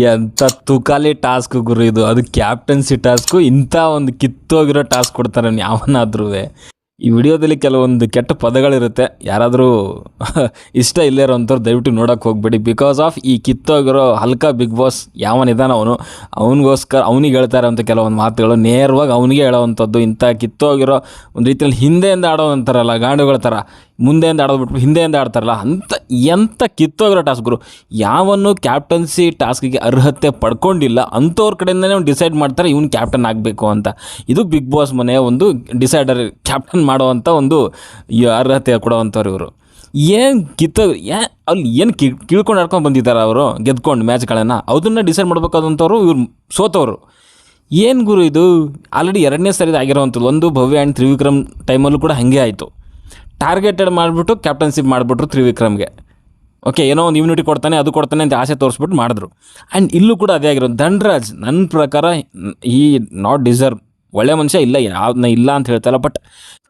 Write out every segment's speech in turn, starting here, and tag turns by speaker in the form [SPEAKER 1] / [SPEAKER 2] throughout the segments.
[SPEAKER 1] ಎಂಥ ತುಕಾಲಿ ಟಾಸ್ಕ್ ಗುರು ಇದು. ಅದು ಕ್ಯಾಪ್ಟನ್ಸಿ ಟಾಸ್ಕು. ಇಂಥ ಒಂದು ಕಿತ್ತೋಗಿರೋ ಟಾಸ್ಕ್ ಕೊಡ್ತಾರೆ ಯಾವನಾದ್ರೂ. ಈ ವಿಡಿಯೋದಲ್ಲಿ ಕೆಲವೊಂದು ಕೆಟ್ಟ ಪದಗಳಿರುತ್ತೆ. ಯಾರಾದರೂ ಇಷ್ಟ ಇಲ್ಲೇ ಇರೋಂಥವ್ರು ದಯವಿಟ್ಟು ನೋಡೋಕೆ ಹೋಗ್ಬೇಡಿ. ಬಿಕಾಸ್ ಆಫ್ ಈ ಕಿತ್ತೋಗಿರೋ ಹಲ್ಕ ಬಿಗ್ ಬಾಸ್ ಯಾವನಿದಾನ ಅವನಿಗೋಸ್ಕರ ಅವನಿಗೆ ಹೇಳ್ತಾರೆ ಅಂತ ಕೆಲವೊಂದು ಮಾತುಗಳು ನೇರವಾಗಿ ಅವನಿಗೆ ಹೇಳೋವಂಥದ್ದು. ಇಂಥ ಕಿತ್ತೋಗಿರೋ ಒಂದು ರೀತಿಯಲ್ಲಿ ಹಿಂದೆಯಿಂದ ಆಡೋವಂತಾರಲ್ಲ ಗಾಂಡುಗಳ ಥರ, ಮುಂದೆಯಿಂದ ಆಡೋದು ಬಿಟ್ಬಿಟ್ಟು ಹಿಂದೆಯಿಂದ ಆಡ್ತಾರಲ್ಲ ಅಂತ ಎಂಥ ಕಿತ್ತೋಗಿರೋ ಟಾಸ್ಕ್ರು. ಯಾವನ್ನು ಕ್ಯಾಪ್ಟನ್ಸಿ ಟಾಸ್ಕಿಗೆ ಅರ್ಹತೆ ಪಡ್ಕೊಂಡಿಲ್ಲ ಅಂಥವ್ರ ಕಡೆಯಿಂದನೇ ಅವ್ನು ಡಿಸೈಡ್ ಮಾಡ್ತಾರೆ ಇವನು ಕ್ಯಾಪ್ಟನ್ ಆಗಬೇಕು ಅಂತ. ಇದು ಬಿಗ್ ಬಾಸ್ ಮನೆಯ ಒಂದು ಡಿಸೈಡರ್, ಕ್ಯಾಪ್ಟನ್ ಮಾಡೋವಂಥ ಒಂದು ಅರ್ಹತೆ ಕೊಡೋವಂಥವ್ರು ಇವರು. ಏನು ಅಲ್ಲಿ ಏನು ಕೀಳ್ಕೊಂಡು ಆಡ್ಕೊಂಡು ಬಂದಿದ್ದಾರೆ ಅವರು ಗೆದ್ಕೊಂಡು ಮ್ಯಾಚ್ಗಳನ್ನು, ಅದನ್ನು ಡಿಸೈಡ್ ಮಾಡಬೇಕಾದಂಥವ್ರು ಇವ್ರು ಸೋತವರು. ಏನು ಗುರು ಇದು? ಆಲ್ರೆಡಿ 2ನೇ ಸರಿ ಆಗಿರೋವಂಥದ್ದು. ಒಂದು ಭವ್ಯ ಆ್ಯಂಡ್ ತ್ರಿವಿಕ್ರಮ್ ಟೈಮಲ್ಲೂ ಕೂಡ ಹಾಗೆ ಆಯಿತು. ಟಾರ್ಗೆಟೆಡ್ ಮಾಡಿಬಿಟ್ಟು ಕ್ಯಾಪ್ಟನ್ಶಿಪ್ ಮಾಡಿಬಿಟ್ರು ತ್ರಿವಿಕ್ರಮ್ಗೆ. ಓಕೆ, ಏನೋ ಒಂದು ಇಮ್ಯುನಿಟಿ ಕೊಡ್ತಾನೆ ಅದು ಕೊಡ್ತಾನೆ ಅಂತ ಆಸೆ ತೋರಿಸ್ಬಿಟ್ಟು ಮಾಡಿದ್ರು. ಆ್ಯಂಡ್ ಇಲ್ಲೂ ಕೂಡ ಅದೇ ಆಗಿರೋದು. ಧನ್ರಾಜ್ ನನ್ನ ಪ್ರಕಾರ ಈ ನಾಟ್ ಡಿಸರ್ವ್. ಒಳ್ಳೆ ಮನುಷ್ಯ ಇಲ್ಲ, ಯಾವ್ದನ್ನ ಇಲ್ಲ ಅಂತ ಹೇಳ್ತಾಯಿಲ್ಲ, ಬಟ್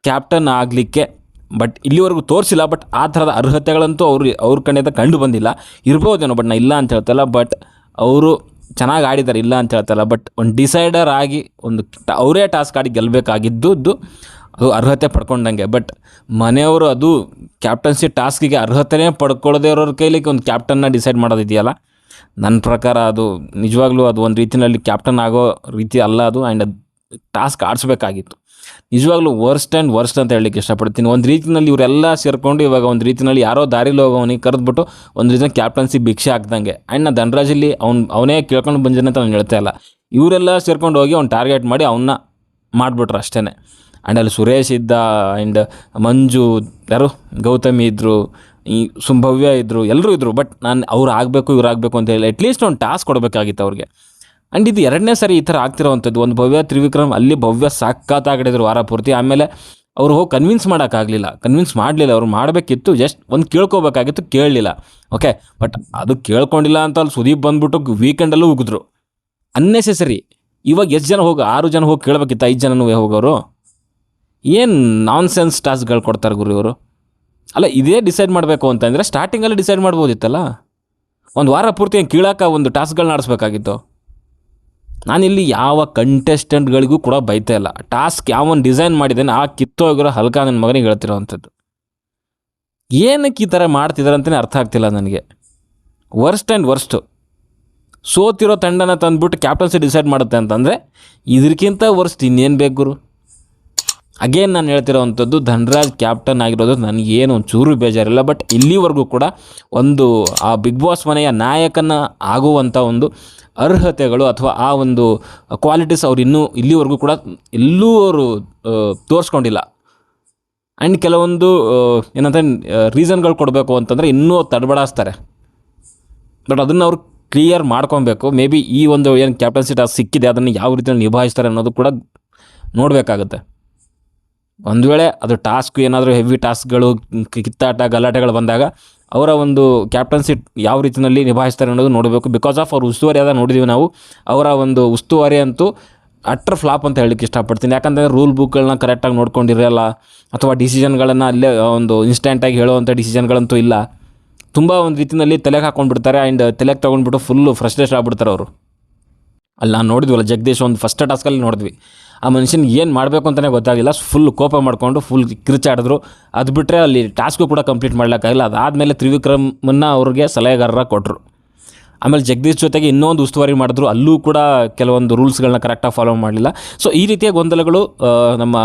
[SPEAKER 1] ಕ್ಯಾಪ್ಟನ್ ಆಗಲಿಕ್ಕೆ ಬಟ್ ಇಲ್ಲಿವರೆಗೂ ತೋರಿಸಿಲ್ಲ. ಬಟ್ ಆ ಥರದ ಅರ್ಹತೆಗಳಂತೂ ಅವ್ರ ಕಡೆಯಿಂದ ಕಂಡು ಬಂದಿಲ್ಲ. ಇರ್ಬೋದೇನೋ, ಬಟ್ ನಾನು ಇಲ್ಲ ಅಂತ ಹೇಳ್ತಾಯಿಲ್ಲ. ಬಟ್ ಅವರು ಚೆನ್ನಾಗಿ ಆಡಿದ್ದಾರೆ, ಇಲ್ಲ ಅಂತ ಹೇಳ್ತಾಯಿಲ್ಲ. ಬಟ್ ಒಂದು ಡಿಸೈಡರ್ ಆಗಿ ಒಂದು ಅವರೇ ಟಾಸ್ಕ್ ಆಡಿ ಗೆಲ್ಲಬೇಕಾಗಿದ್ದು ಅದು ಅರ್ಹತೆ ಪಡ್ಕೊಂಡಂಗೆ. ಬಟ್ ಮನೆಯವರು ಅದು ಕ್ಯಾಪ್ಟನ್ಸಿ ಟಾಸ್ಕಿಗೆ ಅರ್ಹತೆನೇ ಪಡ್ಕೊಳ್ಳದೇ ಇರೋರ ಕೈಲಿ ಒಂದು ಕ್ಯಾಪ್ಟನ್ನ ಡಿಸೈಡ್ ಮಾಡೋದಿದೆಯಲ್ಲ, ನನ್ನ ಪ್ರಕಾರ ಅದು ನಿಜವಾಗ್ಲೂ ಅದು ಒಂದು ರೀತಿಯಲ್ಲಿ ಕ್ಯಾಪ್ಟನ್ ಆಗೋ ರೀತಿ ಅಲ್ಲ ಅದು. ಆ್ಯಂಡ್ ಅದು ಟಾಸ್ಕ್ ಆಡಿಸ್ಬೇಕಾಗಿತ್ತು. ನಿಜವಾಗ್ಲೂ ವರ್ಸ್ಟ್ ಆ್ಯಂಡ್ ವರ್ಸ್ಟ್ ಅಂತ ಹೇಳಲಿಕ್ಕೆ ಇಷ್ಟಪಡ್ತೀನಿ. ಒಂದು ರೀತಿಯಲ್ಲಿ ಇವರೆಲ್ಲ ಸೇರಿಕೊಂಡು ಇವಾಗ ಒಂದು ರೀತಿಯಲ್ಲಿ ಯಾರೋ ದಾರಿಲಿ ಹೋಗೋವನಿಗೆ ಕರೆದ್ಬಿಟ್ಟು ಒಂದು ರೀತಿಯ ಕ್ಯಾಪ್ಟನ್ಸಿ ಭಿಕ್ಷೆ ಹಾಕ್ದಂಗೆ. ಆ್ಯಂಡ್ ನಾನು ಧನ್ರಾಜಲ್ಲಿ ಅವನೇ ಕೇಳ್ಕೊಂಡು ಬಂದಿದ್ದಾನೆ ಅಂತ ನಾನು ಹೇಳ್ತಾ ಇಲ್ಲ. ಇವರೆಲ್ಲ ಸೇರ್ಕೊಂಡು ಹೋಗಿ ಅವ್ನು ಟಾರ್ಗೆಟ್ ಮಾಡಿ ಅವನ್ನ ಮಾಡಿಬಿಟ್ರು ಅಷ್ಟೇ. ಆ್ಯಂಡ್ ಅಲ್ಲಿ ಸುರೇಶ್ ಇದ್ದ, ಆ್ಯಂಡ್ ಮಂಜು, ಯಾರು ಗೌತಮಿ ಇದ್ದರು, ಈ ಭವ್ಯ ಇದ್ದರು, ಎಲ್ಲರೂ ಇದ್ದರು. ಬಟ್ ನಾನು ಅವ್ರು ಆಗಬೇಕು ಇವ್ರು ಆಗಬೇಕು ಅಂತ ಹೇಳಿ ಅಟ್ಲೀಸ್ಟ್ ಒಂದು ಟಾಸ್ಕ್ ಕೊಡಬೇಕಾಗಿತ್ತು ಅವ್ರಿಗೆ. ಆ್ಯಂಡ್ ಇದು 2ನೇ ಸರಿ ಈ ಥರ ಆಗ್ತಿರೋವಂಥದ್ದು. ಒಂದು ಭವ್ಯ ತ್ರಿವಿಕ್ರಮ್ ಅಲ್ಲಿ ಭವ್ಯ ಸಖತ್ತಾಗಿಡಿದ್ರು ವಾರ ಪೂರ್ತಿ. ಆಮೇಲೆ ಅವ್ರು ಹೋಗಿ ಕನ್ವಿನ್ಸ್ ಮಾಡಲಿಲ್ಲ. ಅವ್ರು ಮಾಡಬೇಕಿತ್ತು, ಜಸ್ಟ್ ಒಂದು ಕೇಳ್ಕೋಬೇಕಾಗಿತ್ತು, ಕೇಳಲಿಲ್ಲ. ಓಕೆ, ಬಟ್ ಅದು ಕೇಳ್ಕೊಂಡಿಲ್ಲ ಅಂತ ಅಲ್ಲಿ ಸುದೀಪ್ ಬಂದುಬಿಟ್ಟು ವೀಕೆಂಡಲ್ಲೂ ಉಗಿದ್ರು ಅನ್ನೆಸೆಸರಿ. ಇವಾಗ ಎಷ್ಟು ಜನ ಹೋಗಿ 6 ಜನ ಹೋಗಿ ಕೇಳಬೇಕಿತ್ತು, 5 ಜನನೂ ಹೋಗೋರು. ಏನು ನಾನ್ ಸೆನ್ಸ್ ಟಾಸ್ಕ್ಗಳು ಕೊಡ್ತಾರೆ ಗುರು ಇವರು. ಅಲ್ಲ, ಇದೇ ಡಿಸೈಡ್ ಮಾಡಬೇಕು ಅಂತಂದರೆ ಸ್ಟಾರ್ಟಿಂಗಲ್ಲಿ ಡಿಸೈಡ್ ಮಾಡ್ಬೋದಿತ್ತಲ್ಲ. ಒಂದು ವಾರ ಪೂರ್ತಿ ಏನು ಕೀಳಾಕ ಒಂದು ಟಾಸ್ಕ್ಗಳನ್ನ ಆಡಿಸ್ಬೇಕಾಗಿತ್ತು. ನಾನಿಲ್ಲಿ ಯಾವ ಕಂಟೆಸ್ಟೆಂಟ್ಗಳಿಗೂ ಕೂಡ ಬೈತಾ ಇಲ್ಲ. ಟಾಸ್ಕ್ ಯಾವನು ಡಿಸೈನ್ ಮಾಡಿದ್ದೇನೆ ಆ ಕಿತ್ತೋಗಿರೋ ಹಲ್ಕ ನನ್ನ ಮಗನಿಗೆ ಹೇಳ್ತಿರೋವಂಥದ್ದು. ಏನಕ್ಕೆ ಈ ಥರ ಮಾಡ್ತಿದ್ದಾರೆ ಅಂತಲೇ ಅರ್ಥ ಆಗ್ತಿಲ್ಲ ನನಗೆ. Worst and worst. ಸೋತಿರೋ ತಂಡನ ತಂದುಬಿಟ್ಟು ಕ್ಯಾಪ್ಟನ್ಸಿ ಡಿಸೈಡ್ ಮಾಡುತ್ತೆ ಅಂತಂದರೆ ಇದಕ್ಕಿಂತ ವರ್ಸ್ಟ್ ಇನ್ನೇನು ಬೇಕು ಗುರು? ಅಗೇನ್ ನಾನು ಹೇಳ್ತಿರೋವಂಥದ್ದು, ಧನ್ರಾಜ್ ಕ್ಯಾಪ್ಟನ್ ಆಗಿರೋದು ನನಗೇನು ಒಂಚೂರು ಬೇಜಾರಿಲ್ಲ. ಬಟ್ ಇಲ್ಲಿವರೆಗೂ ಕೂಡ ಒಂದು ಆ ಬಿಗ್ ಬಾಸ್ ಮನೆಯ ನಾಯಕನ ಆಗುವಂಥ ಒಂದು ಅರ್ಹತೆಗಳು ಅಥವಾ ಆ ಒಂದು ಕ್ವಾಲಿಟೀಸ್ ಅವ್ರು ಇಲ್ಲಿವರೆಗೂ ಕೂಡ ಎಲ್ಲೂ ಅವರು ತೋರಿಸ್ಕೊಂಡಿಲ್ಲ. ಆ್ಯಂಡ್ ಕೆಲವೊಂದು ಏನಂತ ರೀಸನ್ಗಳು ಕೊಡಬೇಕು ಅಂತಂದರೆ ಇನ್ನೂ ತಡಬಡಿಸ್ತಾರೆ. ಬಟ್ ಅದನ್ನು ಅವ್ರು ಕ್ಲಿಯರ್ ಮಾಡ್ಕೊಬೇಕು. ಮೇ ಬಿ ಈ ಒಂದು ಏನು ಕ್ಯಾಪ್ಟನ್ಸಿ ಟಾಸ್ಕ್ ಸಿಕ್ಕಿದೆ ಅದನ್ನು ಯಾವ ರೀತಿಯಲ್ಲಿ ನಿಭಾಯಿಸ್ತಾರೆ ಅನ್ನೋದು ಕೂಡ ನೋಡಬೇಕಾಗುತ್ತೆ. ಒಂದು ವೇಳೆ ಅದು ಟಾಸ್ಕ್ ಏನಾದರೂ ಹೆವಿ ಟಾಸ್ಕ್ಗಳು, ಕಿತ್ತಾಟ, ಗಲಾಟೆಗಳು ಬಂದಾಗ ಅವರ ಒಂದು ಕ್ಯಾಪ್ಟನ್ಸಿ ಯಾವ ರೀತಿಯಲ್ಲಿ ನಿಭಾಯಿಸ್ತಾರೆ ಅನ್ನೋದು ನೋಡಬೇಕು. ಬಿಕಾಸ್ ಆಫ್ ಅವ್ರ ಉಸ್ತುವಾರಿ ಅದ ನೋಡಿದ್ದೀವಿ ನಾವು. ಅವರ ಒಂದು ಉಸ್ತುವಾರಿ ಅಂತೂ ಅಟ್ರ್ ಫ್ಲಾಪ್ ಅಂತ ಹೇಳಲಿಕ್ಕೆ ಇಷ್ಟಪಡ್ತೀನಿ. ಯಾಕಂದರೆ ರೂಲ್ ಬುಕ್ಗಳನ್ನ ಕರೆಕ್ಟಾಗಿ ನೋಡ್ಕೊಂಡಿರಲ್ಲ, ಅಥವಾ ಡಿಸಿಷನ್ಗಳನ್ನು ಅಲ್ಲೇ ಒಂದು ಇನ್ಸ್ಟೆಂಟಾಗಿ ಹೇಳುವಂಥ ಡಿಸಿಷನ್ಗಳಂತೂ ಇಲ್ಲ. ತುಂಬ ಒಂದು ರೀತಿಯಲ್ಲಿ ತಲೆಗೆ ಹಾಕ್ಕೊಂಡ್ಬಿಡ್ತಾರೆ. ಆ್ಯಂಡ್ ತಲೆಗೆ ತೊಗೊಂಡ್ಬಿಟ್ಟು ಫುಲ್ಲು ಫ್ರಸ್ಟ್ರೇಟ್ ಆಗ್ಬಿಡ್ತಾರೆ ಅವರು. ಅಲ್ಲಿ ನಾನು ನೋಡಿದ್ವಲ್ಲ ಜಗದೀಶ್, ಒಂದು ಫಸ್ಟ್ ಟಾಸ್ಕಲ್ಲಿ ನೋಡಿದ್ವಿ. ಆ ಮನುಷ್ಯನಿಗೆ ಏನು ಮಾಡಬೇಕು ಅಂತಲೇ ಗೊತ್ತಾಗಿಲ್ಲ. ಫುಲ್ ಕೋಪ ಮಾಡಿಕೊಂಡು ಫುಲ್ ಕಿರ್ಚಾಡಿದ್ರು. ಅದು ಬಿಟ್ಟರೆ ಅಲ್ಲಿ ಟಾಸ್ಕು ಕೂಡ ಕಂಪ್ಲೀಟ್ ಮಾಡಲಿಕ್ಕಾಗಿಲ್ಲ. ಅದಾದಮೇಲೆ ತ್ರಿವಿಕ್ರಮನ್ನ ಅವ್ರಿಗೆ ಸಲಹೆಗಾರರ ಕೊಟ್ಟರು. ಆಮೇಲೆ ಜಗದೀಶ್ ಜೊತೆಗೆ ಇನ್ನೊಂದು ಉಸ್ತುವಾರಿ ಮಾಡಿದ್ರು. ಅಲ್ಲೂ ಕೂಡ ಕೆಲವೊಂದು ರೂಲ್ಸ್ಗಳನ್ನ ಕರೆಕ್ಟಾಗಿ ಫಾಲೋ ಮಾಡಲಿಲ್ಲ. ಸೊ ಈ ರೀತಿಯ ಗೊಂದಲಗಳು ನಮ್ಮ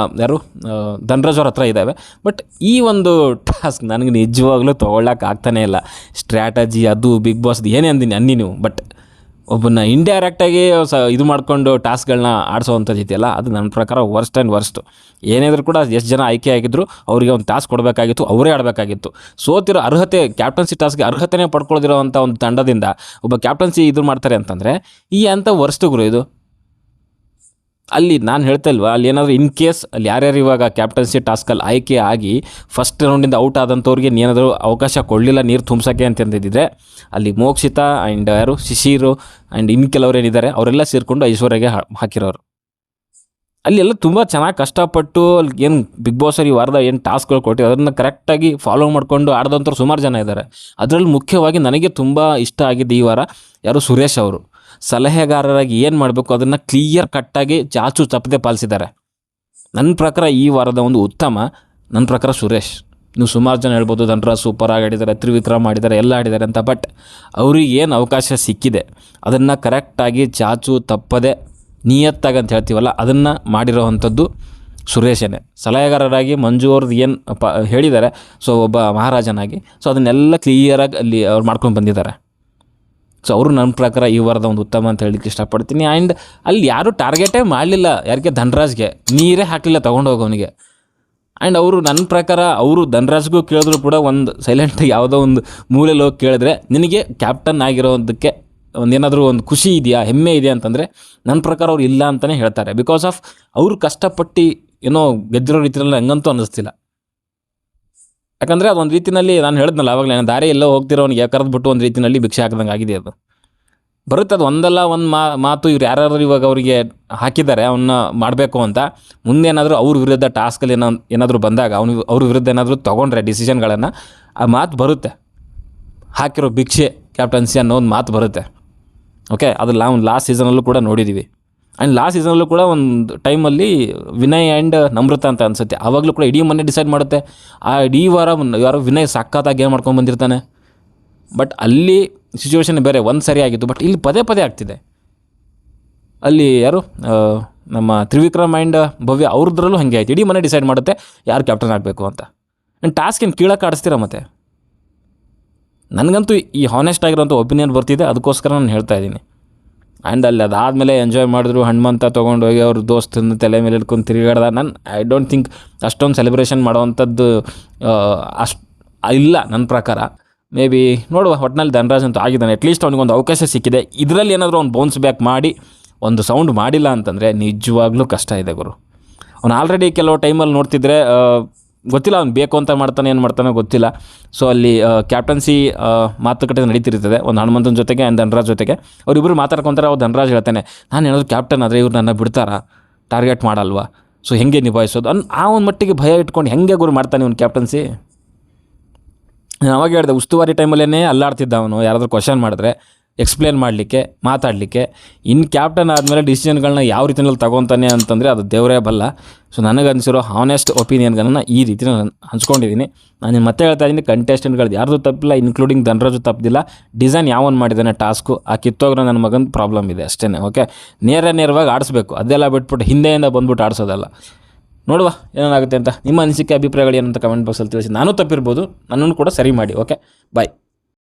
[SPEAKER 1] ಧನ್ರಾಜ್ ಅವ್ರ ಹತ್ರ ಇದ್ದಾವೆ. ಬಟ್ ಈ ಒಂದು ಟಾಸ್ಕ್ ನನಗೆ ನಿಜವಾಗ್ಲೂ ತೊಗೊಳ್ಳೋಕೆ ಆಗ್ತಾನೇ ಇಲ್ಲ. ಸ್ಟ್ರ್ಯಾಟಜಿ ಅದು ಬಿಗ್ ಬಾಸ್ದು ಏನೇ ಅನ್ನಿ ನೀವು. ಬಟ್ ಒಬ್ಬನ್ನ ಇಂಡೈರೆಕ್ಟಾಗಿ ಇದು ಮಾಡಿಕೊಂಡು ಟಾಸ್ಕ್ಗಳನ್ನ ಆಡಿಸೋವಂಥದ್ದು ಇದೆಯಲ್ಲ, ಅದು ನನ್ನ ಪ್ರಕಾರ ವರ್ಸ್ಟ್ ಆ್ಯಂಡ್ ವರ್ಸ್ಟು. ಏನಾದರೂ ಕೂಡ ಎಷ್ಟು ಜನ ಆಯ್ಕೆ ಆಗಿದ್ರು ಅವರಿಗೆ ಒಂದು ಟಾಸ್ಕ್ ಕೊಡಬೇಕಾಗಿತ್ತು, ಅವರೇ ಆಡಬೇಕಾಗಿತ್ತು. ಸೋತಿರೋ ಅರ್ಹತೆ, ಕ್ಯಾಪ್ಟನ್ಸಿ ಟಾಸ್ಕ್ಗೆ ಅರ್ಹತೆನೇ ಪಡ್ಕೊಳ್ದಿರೋವಂಥ ಒಂದು ತಂಡದಿಂದ ಒಬ್ಬ ಕ್ಯಾಪ್ಟನ್ಸಿ ಇದು ಮಾಡ್ತಾರೆ ಅಂತಂದರೆ ಈ ಅಂಥ ವರ್ಸ್ಟ್ ಗುರು ಇದು. ಅಲ್ಲಿ ನಾನು ಹೇಳ್ತಾ ಇಲ್ವಾ, ಅಲ್ಲಿ ಏನಾದರೂ ಇನ್ ಕೇಸ್ ಅಲ್ಲಿ ಯಾರ್ಯಾರು ಇವಾಗ ಕ್ಯಾಪ್ಟನ್ಸಿ ಟಾಸ್ಕಲ್ಲಿ ಆಯ್ಕೆ ಆಗಿ ಫಸ್ಟ್ ರೌಂಡಿಂದ ಔಟ್ ಆದಂಥವ್ರಿಗೆ ಏನಾದರೂ ಅವಕಾಶ ಕೊಡಲಿಲ್ಲ ನೀರು ತುಂಬಿಸೋಕ್ಕೆ ಅಂತಂದಿದ್ದರೆ, ಅಲ್ಲಿ ಮೋಕ್ಷಿತಾ ಆ್ಯಂಡ್ ಶಿಶಿರು ಆ್ಯಂಡ್ ಇನ್ನು ಕೆಲವ್ರು ಏನಿದ್ದಾರೆ ಅವರೆಲ್ಲ ಸೇರಿಕೊಂಡು ಐಶ್ವರ್ಯಗೆ ಹಾಕಿರೋರು. ಅಲ್ಲಿ ಎಲ್ಲ ತುಂಬ ಚೆನ್ನಾಗಿ ಕಷ್ಟಪಟ್ಟು ಅಲ್ಲಿ ಏನು ಬಿಗ್ ಬಾಸಲ್ಲಿ ಈ ವಾರದ ಏನು ಟಾಸ್ಕ್ಗಳು ಕೊಟ್ಟಿದ್ದಾರೆ ಅದನ್ನು ಕರೆಕ್ಟಾಗಿ ಫಾಲೋ ಮಾಡಿಕೊಂಡು ಆಡ್ದಂಥವ್ರು ಸುಮಾರು ಜನ ಇದ್ದಾರೆ. ಅದರಲ್ಲಿ ಮುಖ್ಯವಾಗಿ ನನಗೆ ತುಂಬ ಇಷ್ಟ ಆಗಿದ್ದು ಈ ವಾರ ಯಾರು ಸುರೇಶ್ ಅವರು ಸಲಹೆಗಾರರಾಗಿ ಏನು ಮಾಡಬೇಕು ಅದನ್ನು ಕ್ಲಿಯರ್ ಕಟ್ಟಾಗಿ ಚಾಚು ತಪ್ಪದೆ ಪಾಲಿಸಿದ್ದಾರೆ. ನನ್ನ ಪ್ರಕಾರ ಈ ವಾರದ ಒಂದು ಉತ್ತಮ ನನ್ನ ಪ್ರಕಾರ ಸುರೇಶ್. ನೀವು ಸುಮಾರು ಜನ ಹೇಳ್ಬೋದು ಧನರಾಜ್ ಸೂಪರಾಗಿ ಆಡಿದ್ದಾರೆ, ತ್ರಿವಿಕ್ರಮ್ ಆಡಿದ್ದಾರೆ, ಎಲ್ಲ ಆಡಿದ್ದಾರೆ ಅಂತ. ಬಟ್ ಅವ್ರಿಗೆ ಏನು ಅವಕಾಶ ಸಿಕ್ಕಿದೆ ಅದನ್ನು ಕರೆಕ್ಟಾಗಿ ಚಾಚು ತಪ್ಪದೆ ನಿಯತ್ತಾಗಿ ಅಂತ ಹೇಳ್ತೀವಲ್ಲ ಅದನ್ನು ಮಾಡಿರೋವಂಥದ್ದು ಸುರೇಶನೇ. ಸಲಹೆಗಾರರಾಗಿ ಮಂಜು ಅವ್ರದ್ದು ಏನು ಹೇಳಿದ್ದಾರೆ, ಸೊ ಒಬ್ಬ ಮಹಾರಾಜನಾಗಿ, ಸೊ ಅದನ್ನೆಲ್ಲ ಕ್ಲಿಯರಾಗಿ ಅಲ್ಲಿ ಅವ್ರು ಮಾಡ್ಕೊಂಡು ಬಂದಿದ್ದಾರೆ. ಸೊ ಅವರು ನನ್ನ ಪ್ರಕಾರ ಈ ವಾರದ ಒಂದು ಉತ್ತಮ ಅಂತ ಹೇಳಲಿಕ್ಕೆ ಇಷ್ಟಪಡ್ತೀನಿ. ಆ್ಯಂಡ್ ಅಲ್ಲಿ ಯಾರೂ ಟಾರ್ಗೆಟೇ ಮಾಡಲಿಲ್ಲ ಯಾರಿಗೆ, ಧನರಾಜ್ಗೆ ನೀರೇ ಹಾಕಲಿಲ್ಲ ತೊಗೊಂಡೋಗೋನಿಗೆ. ಆ್ಯಂಡ್ ಅವರು ನನ್ನ ಪ್ರಕಾರ ಅವರು ಧನರಾಜ್ಗೂ ಕೇಳಿದ್ರು ಕೂಡ ಒಂದು ಸೈಲೆಂಟಾಗಿ ಯಾವುದೋ ಒಂದು ಮೂಲೆಯಲ್ಲಿ ಹೋಗಿ ಕೇಳಿದ್ರೆ ನಿನಗೆ ಕ್ಯಾಪ್ಟನ್ ಆಗಿರೋದಕ್ಕೆ ಒಂದೇನಾದರೂ ಒಂದು ಖುಷಿ ಇದೆಯಾ, ಹೆಮ್ಮೆ ಇದೆಯಾ ಅಂತಂದರೆ ನನ್ನ ಪ್ರಕಾರ ಅವ್ರು ಇಲ್ಲ ಅಂತಲೇ ಹೇಳ್ತಾರೆ. ಬಿಕಾಸ್ ಆಫ್ ಅವರು ಕಷ್ಟಪಟ್ಟು ಏನೋ ಗೆದ್ದಿರೋ ರೀತಿಯಲ್ಲಿ ಹಂಗಂತೂ ಅನ್ನಿಸ್ತಿಲ್ಲ. ಯಾಕಂದರೆ ಅದೊಂದು ರೀತಿಯಲ್ಲಿ ನಾನು ಹೇಳಿದ್ನಲ್ಲ ಆವಾಗಲೇ, ನಾನು ದಾರಿ ಎಲ್ಲೋ ಹೋಗ್ತಿರೋನಿಗೆ ಕರೆದ್ಬಿಟ್ಟು ಒಂದು ರೀತಿಯಲ್ಲಿ ಭಿಕ್ಷೆ ಹಾಕಿದಂಗೆ ಆಗಿದೆ. ಅದು ಬರುತ್ತೆ, ಅದು ಒಂದಲ್ಲ ಒಂದು ಮಾತು ಇವ್ರು ಯಾರಾದರೂ ಇವಾಗ ಅವರಿಗೆ ಹಾಕಿದ್ದಾರೆ ಅವನ್ನ ಮಾಡಬೇಕು ಅಂತ. ಮುಂದೇನಾದರೂ ಅವ್ರ ವಿರುದ್ಧ ಟಾಸ್ಕಲ್ಲಿ ಏನಾದರೂ ಬಂದಾಗ ಅವ್ರ ವಿರುದ್ಧ ಏನಾದರೂ ತೊಗೊಂಡ್ರೆ ಡಿಸಿಷನ್ಗಳನ್ನು, ಆ ಮಾತು ಬರುತ್ತೆ, ಹಾಕಿರೋ ಭಿಕ್ಷೆ ಕ್ಯಾಪ್ಟನ್ಸಿ ಅನ್ನೋ ಒಂದು ಮಾತು ಬರುತ್ತೆ. ಓಕೆ, ಅದು ನಾವು ಲಾಸ್ಟ್ ಸೀಸನಲ್ಲೂ ಕೂಡ ನೋಡಿದ್ದೀವಿ. ಆ್ಯಂಡ್ ಲಾಸ್ಟ್ ಸೀಸನಲ್ಲೂ ಕೂಡ ಒಂದು ಟೈಮಲ್ಲಿ ವಿನಯ್ ಆ್ಯಂಡ್ ನಮ್ರತಾ ಅಂತ ಅನಿಸುತ್ತೆ, ಆವಾಗಲೂ ಕೂಡ ಇಡೀ ಮನೆ ಡಿಸೈಡ್ ಮಾಡುತ್ತೆ. ಆ ಇಡೀ ವಾರ ಯಾರೋ ವಿನಯ್ ಸಕ್ಕತ್ತಾಗಿ ಏನು ಮಾಡ್ಕೊಂಡು ಬಂದಿರ್ತಾನೆ. ಬಟ್ ಅಲ್ಲಿ ಸಿಚುವೇಶನ್ ಬೇರೆ ಒಂದು ಸರಿ ಆಗಿತ್ತು, ಬಟ್ ಇಲ್ಲಿ ಪದೇ ಪದೇ ಆಗ್ತಿದೆ. ಅಲ್ಲಿ ಯಾರು ನಮ್ಮ ತ್ರಿವಿಕ್ರಮ್ ಆ್ಯಂಡ್ ಭವ್ಯ ಅವ್ರದ್ರಲ್ಲೂ ಹಾಗೆ ಆಯ್ತು, ಇಡೀ ಮನೆ ಡಿಸೈಡ್ ಮಾಡುತ್ತೆ ಯಾರು ಕ್ಯಾಪ್ಟನ್ ಆಗಬೇಕು ಅಂತ. ಆ್ಯಂಡ್ ಟಾಸ್ಕ್ ಏನು ಕೀಳಕ್ಕೆ ಆಡಿಸ್ತೀರ ಮತ್ತೆ. ನನಗಂತೂ ಈ ಹಾನೆಸ್ಟ್ ಆಗಿರೋಂಥ ಒಪಿನಿಯನ್ ಬರ್ತಿದೆ, ಅದಕ್ಕೋಸ್ಕರ ನಾನು ಹೇಳ್ತಾ ಇದ್ದೀನಿ. ಆ್ಯಂಡ್ ಅಲ್ಲಿ ಅದಾದಮೇಲೆ ಎಂಜಾಯ್ ಮಾಡಿದ್ರು, ಹನುಮಂತ ತೊಗೊಂಡೋಗಿ ಅವ್ರ ದೋಸ್ತನ ತಲೆ ಮೇಲೆ ಇಟ್ಕೊಂಡು ತಿರುಗಾಡ್ದ. ನಾನು ಐ ಡೋಂಟ್ ಥಿಂಕ್ ಅಷ್ಟೊಂದು ಸೆಲೆಬ್ರೇಷನ್ ಮಾಡೋವಂಥದ್ದು ಅಷ್ಟು ಇಲ್ಲ ನನ್ನ ಪ್ರಕಾರ. ಮೇ ಬಿ ನೋಡುವ, ಒಟ್ಟಿನಲ್ಲಿ ಧನರಾಜ್ ಅಂತೂ ಆಗಿದ್ದಾನೆ, ಅಟ್ಲೀಸ್ಟ್ ಅವ್ನಿಗೊಂದು ಅವಕಾಶ ಸಿಕ್ಕಿದೆ. ಇದರಲ್ಲಿ ಏನಾದರೂ ಅವ್ನು ಬೌನ್ಸ್ ಬ್ಯಾಕ್ ಮಾಡಿ ಒಂದು ಸೌಂಡ್ ಮಾಡಿಲ್ಲ ಅಂತಂದರೆ ನಿಜವಾಗ್ಲೂ ಕಷ್ಟ ಇದೆ ಗುರು. ಅವ್ನು ಆಲ್ರೆಡಿ ಕೆಲವು ಟೈಮಲ್ಲಿ ನೋಡ್ತಿದ್ರೆ ಗೊತ್ತಿಲ್ಲ ಅವ್ನು ಬೇಕು ಅಂತ ಮಾಡ್ತಾನೆ ಏನು ಮಾಡ್ತಾನೋ ಗೊತ್ತಿಲ್ಲ. ಸೊ ಅಲ್ಲಿ ಕ್ಯಾಪ್ಟನ್ಸಿ ಮಾತುಕತೆ ನಡೀತಿರ್ತದೆ ಒಂದು ಹನುಮಂತನ ಜೊತೆಗೆ ಆ್ಯಂಡ್ ಧನರಾಜ್ ಜೊತೆಗೆ. ಅವರಿಬ್ಬರು ಮಾತಾಡ್ಕೊತಾರೆ. ಅವ್ರು ಧನರಾಜ್ ಹೇಳ್ತಾನೆ, ನಾನು ಏನಾದರೂ ಕ್ಯಾಪ್ಟನ್ ಆದರೆ ಇವ್ರು ನನ್ನ ಬಿಡ್ತಾರಾ, ಟಾರ್ಗೆಟ್ ಮಾಡಲ್ವಾ, ಸೊ ಹೆಂಗೆ ನಿಭಾಯಿಸೋದು ಆ ಒಂದು ಮಟ್ಟಿಗೆ ಭಯ ಇಟ್ಕೊಂಡು ಹೆಂಗೆ ಗುರು ಮಾಡ್ತಾನೆ ಇವ್ನು ಕ್ಯಾಪ್ಟನ್ಸಿ. ನಾನು ಅವಾಗ ಹೇಳಿದೆ, ಉಸ್ತುವಾರಿ ಟೈಮಲ್ಲೇ ಅಲ್ಲಾಡ್ತಿದ್ದ ಅವನು, ಯಾರಾದರೂ ಕ್ವಶನ್ ಮಾಡಿದ್ರೆ ಎಕ್ಸ್ಪ್ಲೇನ್ ಮಾಡಲಿಕ್ಕೆ, ಮಾತಾಡಲಿಕ್ಕೆ. ಇನ್ನು ಕ್ಯಾಪ್ಟನ್ ಆದಮೇಲೆ ಡಿಸಿಷನ್ಗಳನ್ನ ಯಾವ ರೀತಿಯಲ್ಲಿ ತೊಗೊತಾನೆ ಅಂತಂದರೆ ಅದು ದೇವರೇ ಬಲ್ಲ. ಸೊ ನನಗನ್ಸಿರೋ ಹಾನೆಸ್ಟ್ ಒಪಿನಿಯನ್ಗಳನ್ನು ಈ ರೀತಿ ನಾನು ಹಂಚ್ಕೊಂಡಿದ್ದೀನಿ. ನಾನು ಮತ್ತೆ ಹೇಳ್ತಾ ಇದ್ದೀನಿ, ಕಂಟೆಸ್ಟೆಂಟ್ಗಳದ್ದು ಯಾರ್ದು ತಪ್ಪಿಲ್ಲ, ಇನ್ಕ್ಲೂಡಿಂಗ್ ಧನರಾಜು ತಪ್ಪಿಲ್ಲ. ಡಿಸೈನ್ ಯಾವನು ಮಾಡಿದ್ದಾನೆ ಟಾಸ್ಕು, ಆ ಕಿತ್ತೋಗ್ರೆ ನನ್ನ ಮಗನ ಪ್ರಾಬ್ಲಮ್ ಇದೆ ಅಷ್ಟೇ. ಓಕೆ, ನೇರವಾಗಿ ಆಡಿಸ್ಬೇಕು, ಅದೆಲ್ಲ ಬಿಟ್ಬಿಟ್ಟು ಹಿಂದೆಯಿಂದ ಬಂದ್ಬಿಟ್ಟು ಆಡಿಸೋದಲ್ಲ. ನೋಡುವ ಏನಾಗುತ್ತೆ ಅಂತ. ನಿಮ್ಮ ಅನಿಸಿಕೆ ಅಭಿಪ್ರಾಯಗಳು ಏನಂತ ಕಮೆಂಟ್ ಬಾಕ್ಸಲ್ಲಿ ತಿಳಿಸಿ. ನಾನು ತಪ್ಪಿರ್ಬೋದು, ನನ್ನನ್ನು ಕೂಡ ಸರಿ ಮಾಡಿ. ಓಕೆ, ಬಾಯ್.